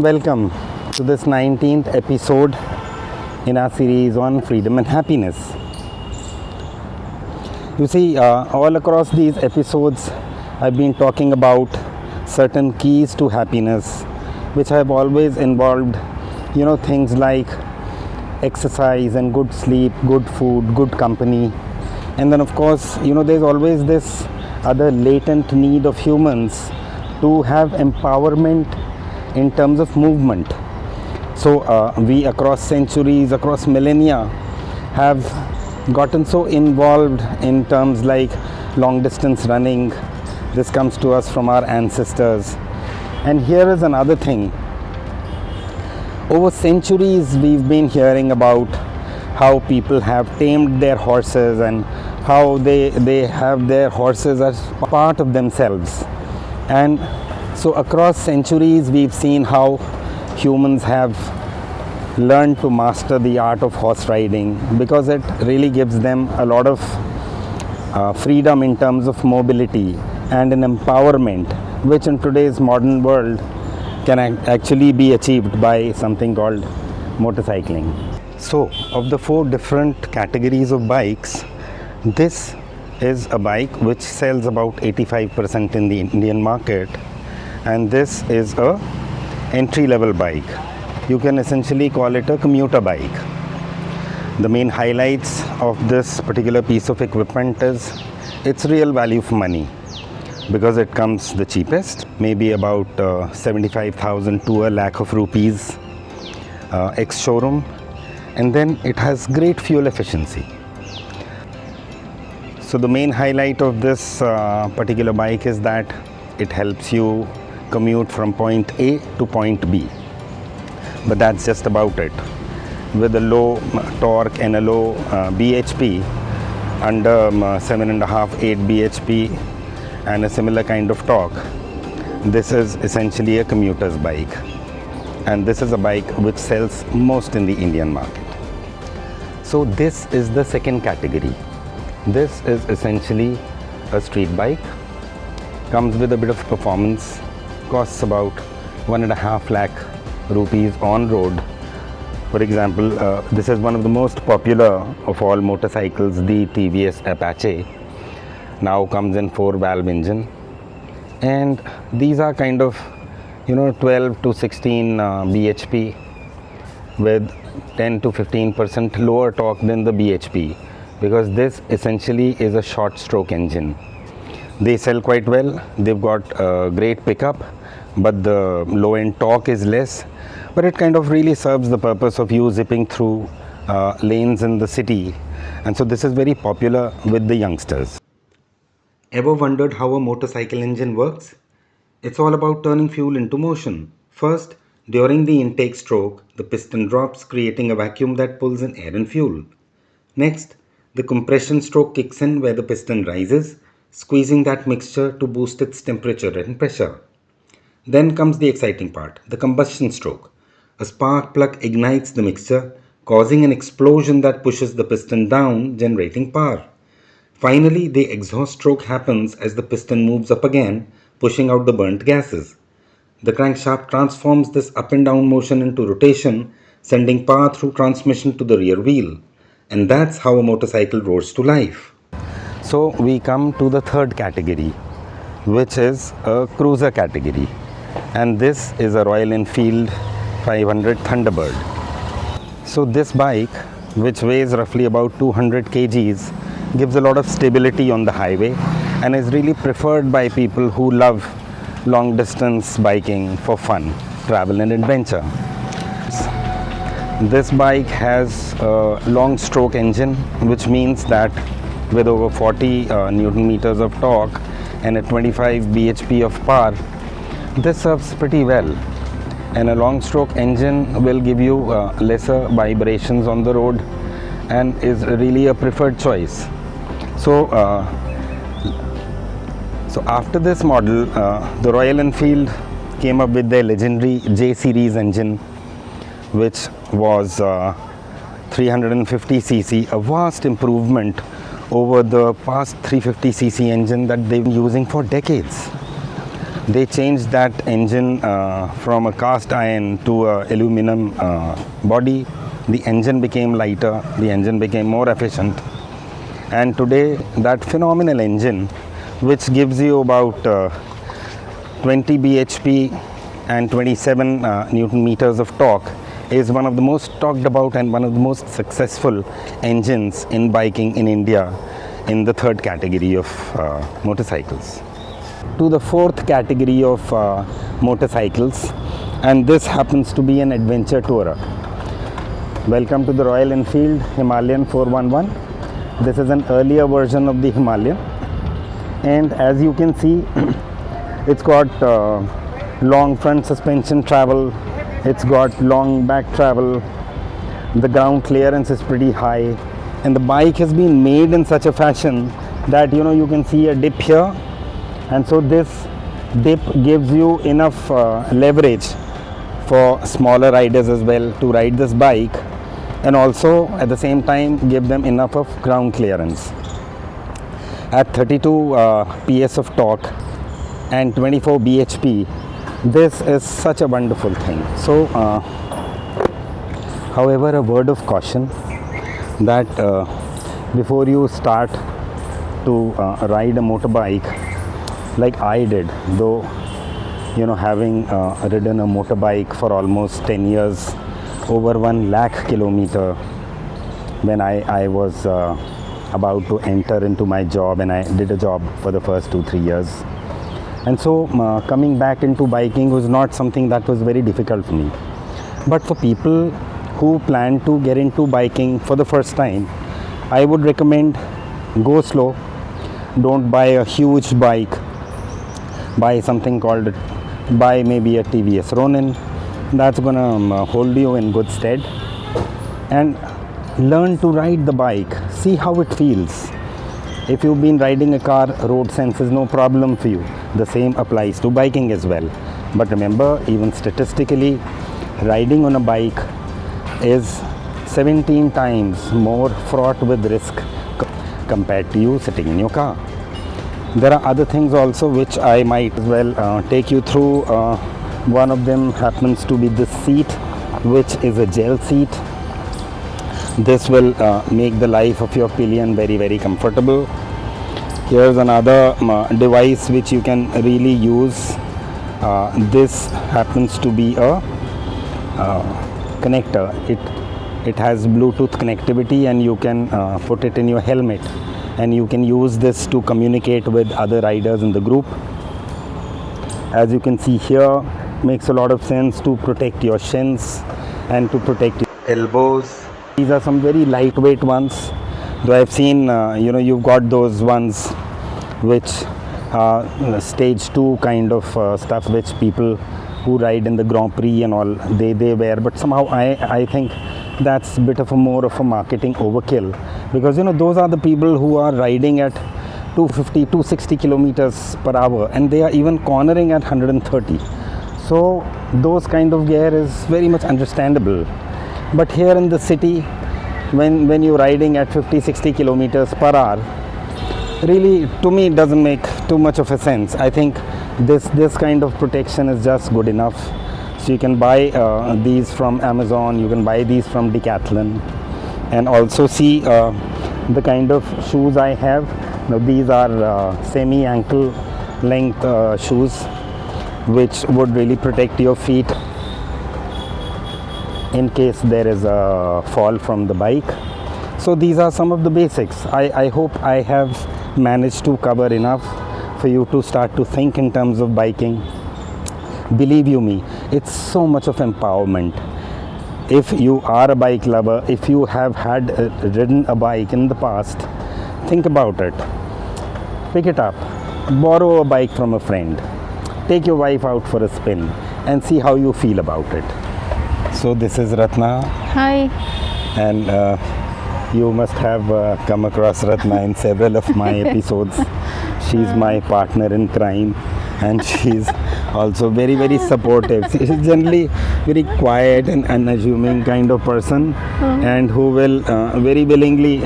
welcome to this 19th episode in our series on freedom and happiness. You see, all across these episodes, I've been talking about certain keys to happiness, which have always involved, things like exercise and good sleep, good food, good company. And then, of course, there's always this other latent need of humans to have empowerment in terms of movement. So we across centuries, across millennia, have gotten so involved in terms like long distance running. This comes to us from our ancestors. And here is another thing. Over centuries, we've been hearing about how people have tamed their horses and how they have their horses as part of themselves. And so across centuries, we've seen how humans have learned to master the art of horse riding because it really gives them a lot of freedom in terms of mobility and an empowerment, which in today's modern world can actually be achieved by something called motorcycling. So, of the 4 different categories of bikes, this is a bike which sells about 85% in the Indian market, and this is a entry-level bike. You can essentially call it a commuter bike. The main highlights of this particular piece of equipment is its real value for money, because it comes the cheapest, maybe about 75,000 to a lakh of rupees ex-showroom, and then it has great fuel efficiency. So the main highlight of this particular bike is that it helps you commute from point A to point B, but that's just about it. With a low torque and a low bhp, under 7.5, 8 bhp and a similar kind of torque, this is essentially a commuter's bike, and this is a bike which sells most in the Indian market. So this is the second category. This is essentially a street bike, comes with a bit of performance, costs about 1.5 lakh rupees on road. For example, this is one of the most popular of all motorcycles, the TVS Apache. Now comes in 4-valve engine, and these are kind of 12 to 16 bhp with 10 to 15% lower torque than the bhp, because this essentially is a short stroke engine. They sell quite well. They've got a great pickup, but the low end torque is less, but it kind of really serves the purpose of you zipping through lanes in the city, and so this is very popular with the youngsters. Ever wondered how a motorcycle engine works? It's all about turning fuel into motion. First, during the intake stroke, the piston drops, creating a vacuum that pulls in air and fuel. Next, the compression stroke kicks in, where the piston rises, squeezing that mixture to boost its temperature and pressure. Then comes the exciting part, the combustion stroke. A spark plug ignites the mixture, causing an explosion that pushes the piston down, generating power. Finally, the exhaust stroke happens as the piston moves up again, pushing out the burnt gases. The crankshaft transforms this up and down motion into rotation, sending power through transmission to the rear wheel. And that's how a motorcycle roars to life. So we come to the third category, which is a cruiser category. And this is a Royal Enfield 500 Thunderbird. So this bike, which weighs roughly about 200 kgs, gives a lot of stability on the highway and is really preferred by people who love long distance biking for fun, travel and adventure. This bike has a long stroke engine, which means that with over 40 Newton meters of torque and a 25 bhp of power, this serves pretty well. And a long stroke engine will give you lesser vibrations on the road and is really a preferred choice. So after this model, the Royal Enfield came up with their legendary J series engine, which was 350cc, a vast improvement over the past 350cc engine that they've been using for decades. They changed that engine from a cast iron to a aluminum body. The engine became lighter, the engine became more efficient, and today that phenomenal engine, which gives you about 20 bhp and 27 newton meters of torque, is one of the most talked about and one of the most successful engines in biking in India, in the third category of motorcycles. To the fourth category of motorcycles, and this happens to be an adventure tourer. Welcome to the Royal Enfield Himalayan 411. This is an earlier version of the Himalayan, and as you can see, it's got long front suspension travel, it's got long back travel, the ground clearance is pretty high, and the bike has been made in such a fashion that you can see a dip here, and so this dip gives you enough leverage for smaller riders as well to ride this bike, and also at the same time give them enough of ground clearance. At 32 PS of torque and 24 bhp, this is such a wonderful thing. So however, a word of caution that before you start to ride a motorbike like I did, though having ridden a motorbike for almost 10 years, over 1 lakh kilometer, when I was about to enter into my job, and I did a job for the first 2-3 years, and so coming back into biking was not something that was very difficult for me. But for people who plan to get into biking for the first time, I would recommend go slow. Don't buy a huge bike. Buy something called, buy maybe a TVS Ronin. That's gonna hold you in good stead, and learn to ride the bike. See how it feels. If you've been riding a car, road sense is no problem for you. The same applies to biking as well. But remember, even statistically, riding on a bike is 17 times more fraught with risk compared to you sitting in your car. There are other things also which I might as well take you through. One of them happens to be the seat, which is a gel seat. This will make the life of your pillion very, very comfortable. Here's another device which you can really use. This happens to be a connector. It has Bluetooth connectivity, and you can put it in your helmet, and you can use this to communicate with other riders in the group. As you can see here, makes a lot of sense to protect your shins and to protect your elbows. These are some very lightweight ones, though I've seen you've got those ones which stage 2 kind of stuff, which people who ride in the Grand Prix and all they wear, but somehow I think that's a bit of a more of a marketing overkill, because those are the people who are riding at 250 260 kilometers per hour, and they are even cornering at 130. So those kind of gear is very much understandable. But here in the city, when you're riding at 50-60 kilometers per hour, really, to me, it doesn't make too much of a sense. I think this kind of protection is just good enough. So you can buy these from Amazon, you can buy these from Decathlon, and also see the kind of shoes I have. Now these are semi-ankle length shoes, which would really protect your feet in case there is a fall from the bike. So these are some of the basics. I hope I have managed to cover enough for you to start to think in terms of biking. Believe you me, it's so much of empowerment. If you are a bike lover, if you have had ridden a bike in the past, think about it. Pick it up, borrow a bike from a friend, take your wife out for a spin, and see how you feel about it. So this is Ratna. Hi. And you must have come across Ratna in several of my episodes. She's my partner in crime, and she's also very, very supportive. She's generally very quiet and unassuming kind of person, and who will very willingly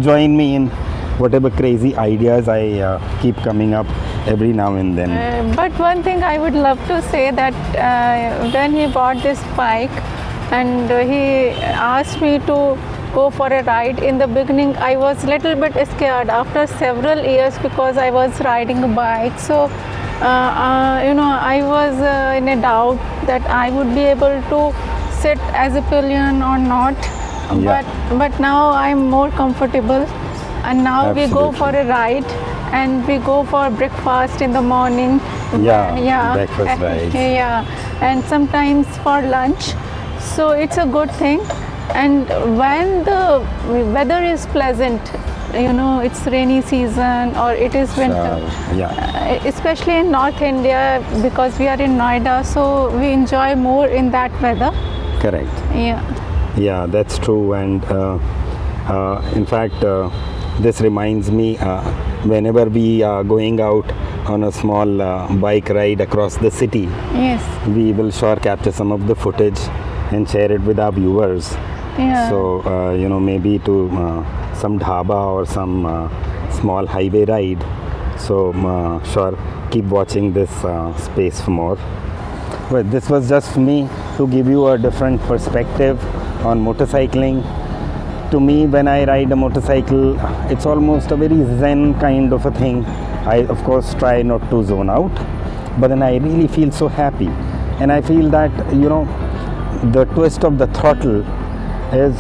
join me in whatever crazy ideas I keep coming up. every now and then. But one thing I would love to say that when he bought this bike and he asked me to go for a ride, in the beginning I was little bit scared after several years because I was riding a bike. So I was in a doubt that I would be able to sit as a pillion or not. Yeah. But now I'm more comfortable, and now we go Absolutely. for a ride and we go for breakfast in the morning. Breakfast rides. Yeah, and sometimes for lunch. So it's a good thing. And when the weather is pleasant, it's rainy season or it is winter, especially in North India, because we are in Noida, so we enjoy more in that weather. Correct. Yeah, that's true. And in fact, this reminds me, whenever we are going out on a small bike ride across the city, Yes. we will sure capture some of the footage and share it with our viewers. Yeah. So, maybe to some dhaba or some small highway ride. So, sure, keep watching this space for more. Well, this was just me to give you a different perspective on motorcycling. To me, when I ride a motorcycle, it's almost a very zen kind of a thing. I, of course, try not to zone out, but then I really feel so happy. And I feel that, the twist of the throttle is,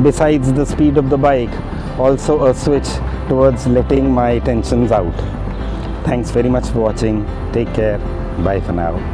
besides the speed of the bike, also a switch towards letting my tensions out. Thanks very much for watching. Take care. Bye for now.